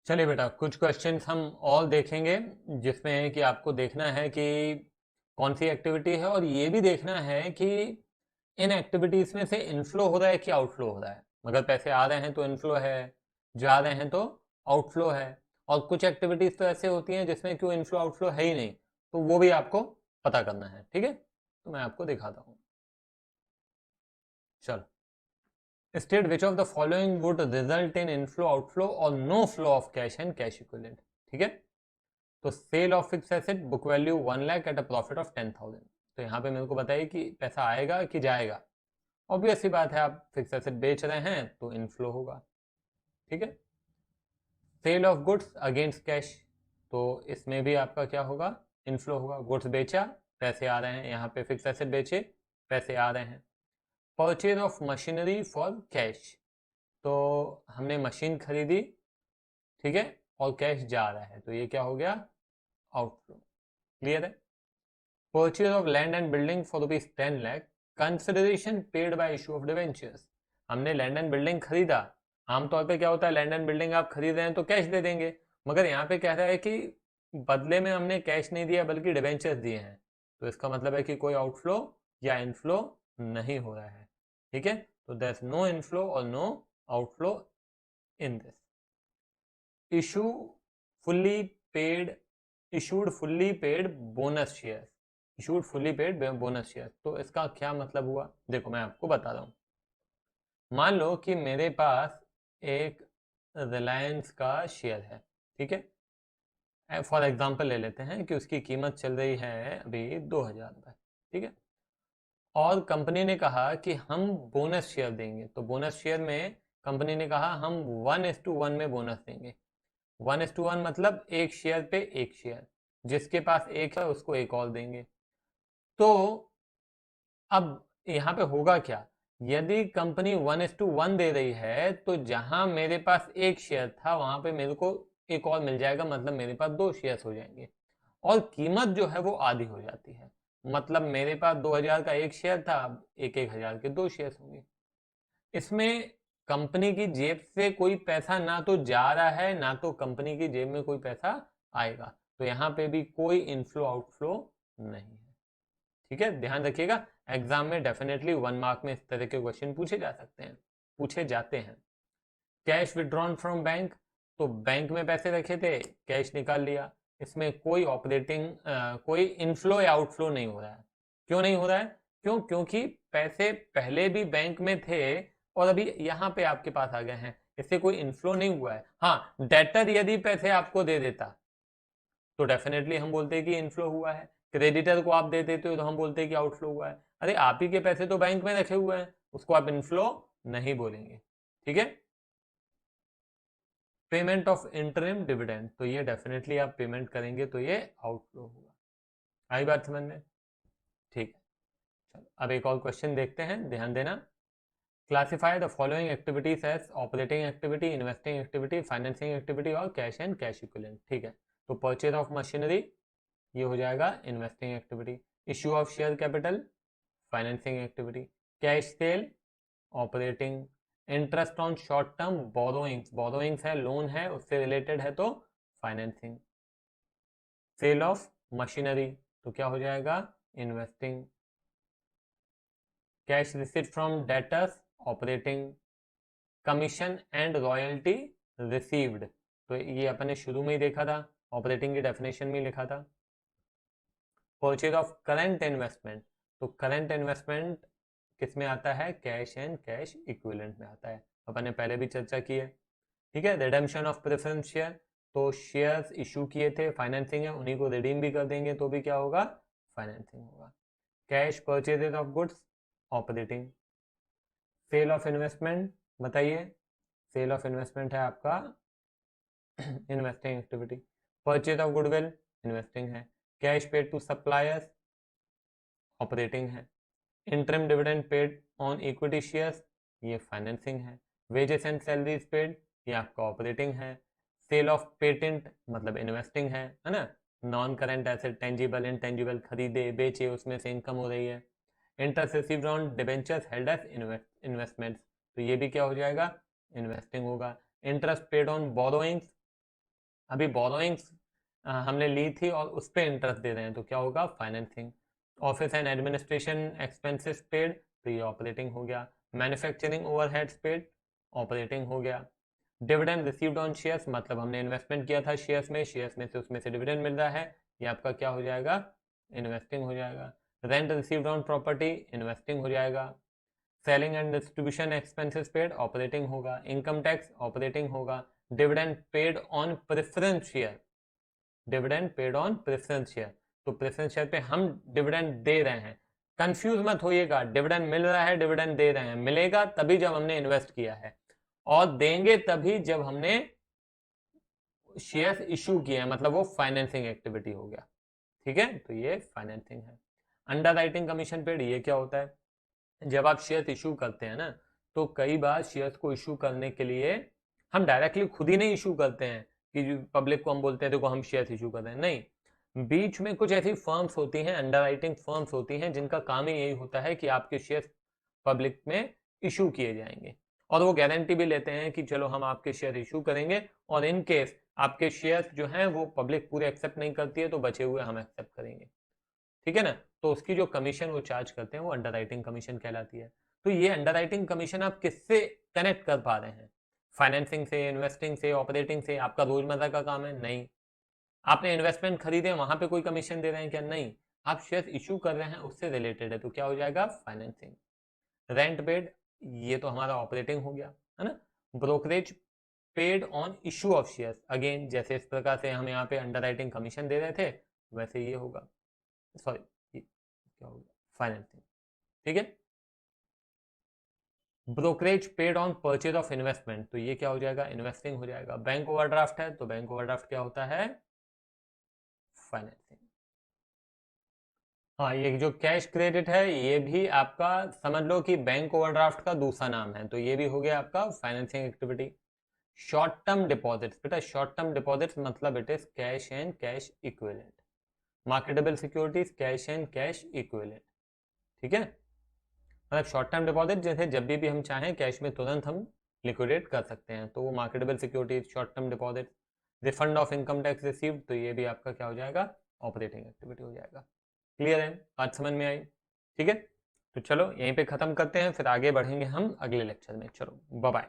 चलिए बेटा, कुछ क्वेश्चंस हम और देखेंगे जिसमें कि आपको देखना है कि कौन सी एक्टिविटी है और ये भी देखना है कि इन एक्टिविटीज में से इनफ्लो हो रहा है कि आउटफ्लो हो रहा है। अगर पैसे आ रहे हैं तो इनफ्लो है, जा रहे हैं तो आउटफ्लो है। और कुछ एक्टिविटीज तो ऐसे होती हैं जिसमें क्यों इनफ्लो आउटफ्लो है ही नहीं, तो वो भी आपको पता करना है। ठीक है, तो मैं आपको दिखाता हूँ। चलो, state which of the following would result in inflow outflow और no flow of cash and cash equivalent. ठीक है, तो sale of fix asset book value 1 lakh at a profit of 10,000। तो यहाँ पे मेरे को बताइए कि पैसा आएगा कि जाएगा। ऑब्वियस सी बात है, आप फिक्स एसेट बेच रहे हैं तो इनफ्लो होगा। ठीक है, sale of goods against cash, तो इसमें भी आपका क्या होगा, इनफ्लो होगा। गुड्स बेचा, पैसे आ रहे हैं, यहाँ पे फिक्स एसेट बेचे, पैसे आ रहे हैं। Purchase of machinery for cash, तो हमने मशीन खरीदी, ठीक है, और कैश जा रहा है, तो ये क्या हो गया, आउटफ्लो। क्लियर है। Purchase of land and building for ₹10 lakh, consideration paid by issue of debentures. हमने लैंड एंड बिल्डिंग खरीदा। आमतौर पे क्या होता है, लैंड एंड बिल्डिंग आप खरीद रहे हैं तो कैश दे देंगे, मगर यहाँ पे कह रहा है कि बदले में हमने कैश नहीं दिया बल्कि डिवेंचर्स दिए हैं, तो इसका मतलब है कि कोई आउटफ्लो या इनफ्लो नहीं हो रहा है। ठीक है, तो देयर इज नो इनफ्लो और no outflow in this. Issue fully paid, issued fully paid bonus share, issued fully paid bonus share, तो इसका क्या मतलब हुआ, देखो मैं आपको बता रहा हूँ। मान लो कि मेरे पास एक रिलायंस का शेयर है, ठीक है, फॉर एग्जांपल ले लेते हैं कि उसकी कीमत चल रही है अभी 2,000 रुपये। ठीक है, और कंपनी ने कहा कि हम बोनस शेयर देंगे, तो बोनस शेयर में कंपनी ने कहा हम 1:1 में बोनस देंगे। 1:1 मतलब एक शेयर पे एक शेयर, जिसके पास एक है उसको एक और देंगे। तो अब यहाँ पे होगा क्या, यदि कंपनी 1:1 दे रही है तो जहां मेरे पास एक शेयर था वहां पे मेरे को एक और मिल जाएगा, मतलब मेरे पास दो शेयर हो जाएंगे, और कीमत जो है वो आधी हो जाती है। मतलब मेरे पास 2,000 का एक शेयर था, अब 1,000 के दो शेयर होंगे। इसमें कंपनी की जेब से कोई पैसा ना तो जा रहा है, ना तो कंपनी की जेब में कोई पैसा आएगा, तो यहाँ पे भी कोई इनफ्लो आउटफ्लो नहीं है। ठीक है, ध्यान रखिएगा, एग्जाम में डेफिनेटली 1 मार्क में इस तरह के क्वेश्चन पूछे जा सकते हैं, पूछे जाते हैं। कैश विड्रॉन फ्रॉम बैंक, तो बैंक में पैसे रखे थे, कैश निकाल लिया, इसमें कोई ऑपरेटिंग कोई इनफ्लो या आउटफ्लो नहीं हो रहा है। क्यों नहीं हो रहा है, क्योंकि पैसे पहले भी बैंक में थे और अभी यहाँ पे आपके पास आ गए हैं, इससे कोई इनफ्लो नहीं हुआ है। हाँ, डेटर यदि पैसे आपको दे देता तो डेफिनेटली हम बोलते हैं कि इनफ्लो हुआ है। क्रेडिटर को आप दे देते हो तो हम बोलते हैं कि आउटफ्लो हुआ है। अरे आप ही के पैसे तो बैंक में रखे हुए हैं, उसको आप इनफ्लो नहीं बोलेंगे। ठीक है, पेमेंट ऑफ इंटरिम डिविडेंड, तो ये डेफिनेटली आप पेमेंट करेंगे तो ये आउटफ्लो होगा। आई बात समझ में? ठीक है, चलो अब एक और क्वेश्चन देखते हैं, ध्यान देना। Classify the following activities as operating activity, investing activity, financing activity और कैश एंड कैश इक्विवेलेंट। ठीक है, तो परचेज ऑफ मशीनरी ये हो जाएगा investing activity, issue of share capital financing activity, cash sale operating, interest on short term borrowings, borrowings है loan है उससे रिलेटेड है तो फाइनेंसिंग, सेल ऑफ मशीनरी तो क्या हो जाएगा, investing, cash receipt from debtors operating, commission and royalty received, तो ये अपने शुरू में ही देखा था, ऑपरेटिंग की डेफिनेशन में लिखा था। परचेज ऑफ करंट इन्वेस्टमेंट, तो करंट इन्वेस्टमेंट किस में आता है, कैश एंड कैश इक्विवेलेंट में आता है, अपन ने पहले भी चर्चा की है। ठीक है, रिडेम्पशन ऑफ प्रेफरेंस शेयर, तो शेयर्स इशू किए थे, फाइनेंसिंग है, उन्हीं को रिडीम भी कर देंगे तो भी क्या होगा, फाइनेंसिंग होगा। Cash purchases of goods operating, sale of investment बताइए, सेल ऑफ इन्वेस्टमेंट है आपका investing activity, purchase of goodwill investing है, cash paid to suppliers operating है, interim dividend paid on equity shares ये फाइनेंसिंग है, वेजेस एंड सैलरीज पेड ये आपका operating है, सेल ऑफ पेटेंट मतलब इन्वेस्टिंग है ना, non current asset tangible intangible खरीदे बेचे उसमें से इनकम हो रही है, interest received on debentures held as investments, तो ये भी क्या हो जाएगा, इन्वेस्टिंग होगा, इंटरेस्ट पेड ऑन बोरोइंग्स अभी बोरोइंग्स हमने ली थी और उस पर इंटरेस्ट दे रहे हैं, तो क्या होगा, financing. Office and administration expenses paid, तो ये ऑपरेटिंग हो गया। मैन्युफैक्चरिंग ओवरहेड्स पेड, ऑपरेटिंग हो गया। डिविडेंड रिसीव्ड ऑन शेयर्स, मतलब हमने इन्वेस्टमेंट किया था शेयर्स में से उसमें से डिविडेंड मिल रहा है, ये आपका क्या हो जाएगा, इन्वेस्टिंग हो जाएगा। Rent received on property, investing हो जाएगा। Selling and distribution expenses paid, operating होगा। इनकम टैक्स, ऑपरेटिंग होगा। Dividend paid on preference share, dividend paid on preference share, तो प्रेफरेंस शेयर पे हम डिविडेंड दे रहे हैं। कंफ्यूज मत होइएगा, डिविडेंड मिल रहा है, डिविडेंड दे रहे हैं। मिलेगा तभी जब हमने इन्वेस्ट किया है, और देंगे तभी जब हमने शेयर्स इशू किए हैं, मतलब वो फाइनेंसिंग एक्टिविटी हो गया। ठीक है, तो ये फाइनेंसिंग है। अंडर राइटिंग कमीशन पेड, ये क्या होता है, जब आप शेयर्स इशू करते हैं ना, तो कई बार शेयर्स को इशू करने के लिए हम डायरेक्टली खुद ही नहीं इशू करते हैं कि पब्लिक को हम बोलते हैं देखो हम शेयर्स इशू कर रहे हैं, नहीं, बीच में कुछ ऐसी फर्म्स होती हैं, अंडर राइटिंग फर्म्स होती हैं, जिनका काम ही यही होता है कि आपके शेयर्स पब्लिक में इशू किए जाएंगे, और वो गारंटी भी लेते हैं कि चलो हम आपके शेयर इशू करेंगे, और इन केस आपके शेयर्स जो हैं वो पब्लिक पूरे एक्सेप्ट नहीं करती है, तो बचे हुए हम एक्सेप्ट करेंगे। ठीक है ना, तो उसकी जो कमीशन वो चार्ज करते हैं वो अंडर राइटिंग कमीशन कहलाती है। तो ये अंडर राइटिंग कमीशन आप किससे कनेक्ट कर पा रहे हैं, फाइनेंसिंग से, इन्वेस्टिंग से, ऑपरेटिंग से? आपका रोजमर्रा का काम है? नहीं। आपने इन्वेस्टमेंट खरीदे, वहां पे कोई कमीशन दे रहे हैं क्या? नहीं। आप शेयर इशू कर रहे हैं, उससे रिलेटेड है, तो क्या हो जाएगा, फाइनेंसिंग। रेंट पेड, ये तो हमारा ऑपरेटिंग हो गया, है ना। Brokerage paid on issue of share, again जैसे इस प्रकार से हम यहाँ पे अंडर राइटिंग कमीशन दे रहे थे, वैसे ये होगा, सॉरी क्या होगा, फाइनेंसिंग। ठीक है। Brokerage paid on purchase of investment, तो ये क्या हो जाएगा, इन्वेस्टिंग हो जाएगा। बैंक ओवरड्राफ्ट है, तो बैंक ओवरड्राफ्ट क्या होता है, फाइनेंसिंग। हाँ, ये जो कैश क्रेडिट है, ये भी आपका समझ लो कि बैंक ओवरड्राफ्ट का दूसरा नाम है, तो ये भी हो गया आपका financing activity. Short term deposits, बेटा शॉर्ट टर्म डिपॉजिट्स मतलब it is cash and cash equivalent. Marketable securities, cash and cash equivalent. ठीक है, मतलब शॉर्ट टर्म डिपॉजिट जैसे जब भी हम चाहें कैश में तुरंत हम लिक्विडेट कर सकते हैं, तो वो marketable securities, short term deposit. Refund of income tax received, तो ये भी आपका क्या हो जाएगा, ऑपरेटिंग एक्टिविटी हो जाएगा। क्लियर है, बात समझ में आई? ठीक है, तो चलो यहीं पे खत्म करते हैं, फिर आगे बढ़ेंगे हम अगले लेक्चर में। चलो बाय बाय।